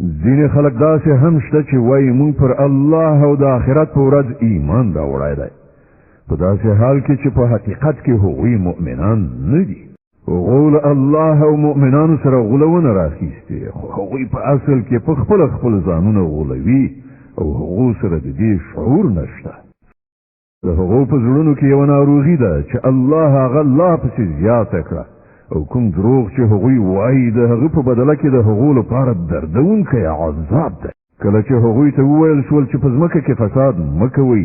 ځینې خلک داسې هم شته چې وایي موږ پر الله او د آخرت په ورځ ایمان راوړی دی په داسې حال کې چې په حقیقت کې هغوی مؤمنان نه دي هغوی له الله او مؤمنانو سره غولونه راخیستې خو هغوی په اصل کې په خپل ځانونه غولوي او هغو سره د دې شعور نشته د هغو په زړونو کې یوه ناروغي ده چې الله هغه لا پسې زیاته کړه او کوم دروغ چې هغوی وایي د هغه په بدله کې د هغو لپاره دردونکی عذاب ده کله چې هغوی ته وویل شول چې په ځمکه کې فساد مه کوئ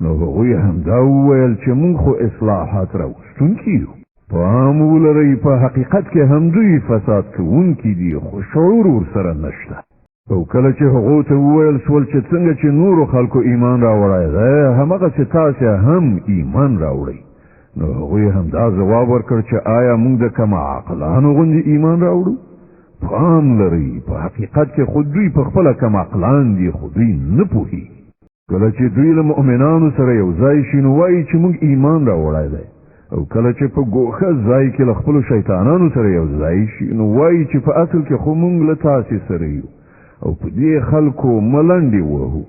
نو هغوی همدا وویل چې موږ خو اصلاحات راوستونکي یو پام ولرئ په حقیقت کې هم دوی فساد کوونکي دي خو شعور ورسره نشته او کله چې هغو ته وویل شول چې څنګه چې نورو خلکو ایمان راوړی دی همغسې تاسې هم ایمان راوړئ نو هغوی هم دا ځواب ورکړ چې آیا موږ د کم عقلانو غوندې ایمان راوړو پام لرئ په حقیقت کې خو دوی په خپله کم عقلان دي خو دوی نه پوهېږي کله چې دوی له مؤمنانو سره یو ځای شي نو وایي چې موږ ایمان راوړی دی او کله چې په ګوښه ځای کې له خپلو شیطانانو سره یو ځای شي نو وایي چې په اصل کې خو موږ له تاسې سره یو او په دې خلکو ملنډې وهو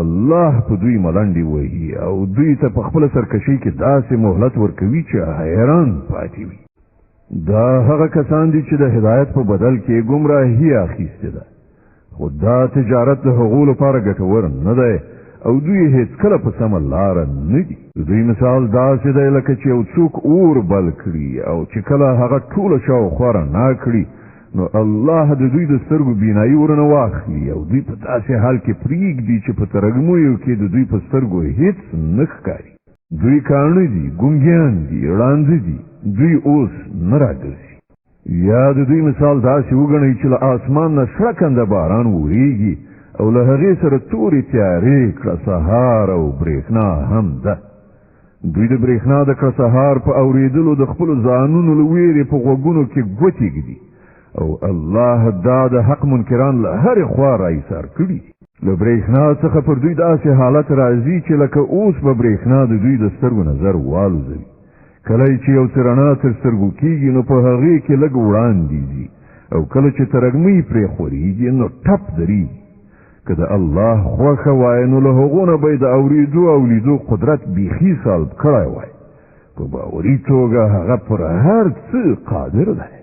الله په دوی ملنډې وهي او دوی ته په خپله سرکشۍ کې داسې مهلت ورکوي چې حیران پاتې وي دا هغه کسان دي چې د هدایت په بدل کې ګمراهي اخیستې ده خو دا تجارت د هغو لپاره ګټور نه دی او دوی هیڅکله په سمه لاره نه دي دوی مثال داسې دی لکه چې یو څوک اور بل کړي او چې کله هغه ټوله شاوخوا رڼا کړي نو الله د دوی د سترګو بینایي ورنه واخلي او دوی په داسې حال کې پرېږدي چې په ترږمویو کې د دوی په سترګو هیڅ نه ښکاري دوی کاڼه دي ګونګیان دي ړانده دي دوی اوس نه راګرځي یا د دوی مثال داسې وګڼئ چې له آسمان نه سړه کنده باران وریږي او له هغې سره تورې تیارې کړه سهار او برېښنا هم ده دوی د برېښنا د کړه سهار په اورېدلو د خپلو ځانونو له ویرې په غوږونو کې ګوتې ږدي او الله دا د حق منکران له هرې خوا راایثار کړي له برېښنا څخه پر دوی داسې حالت راځي چې لکه اوس به برېښنا د دوی د سترګو نظر والوزوي کله چې یو څه رڼا تر سترګو کېږي نو په هغې کې لږ وړاندې ځي او کله چې ترږمۍ پرې خورېږي نو ټپ درېږي که د الله خوښه وای نو له هغو نه به یې د اورېدو او لیدو قدرت بیخي سلب کړی وای په باوري توګه هغه پر هر څه قادر دی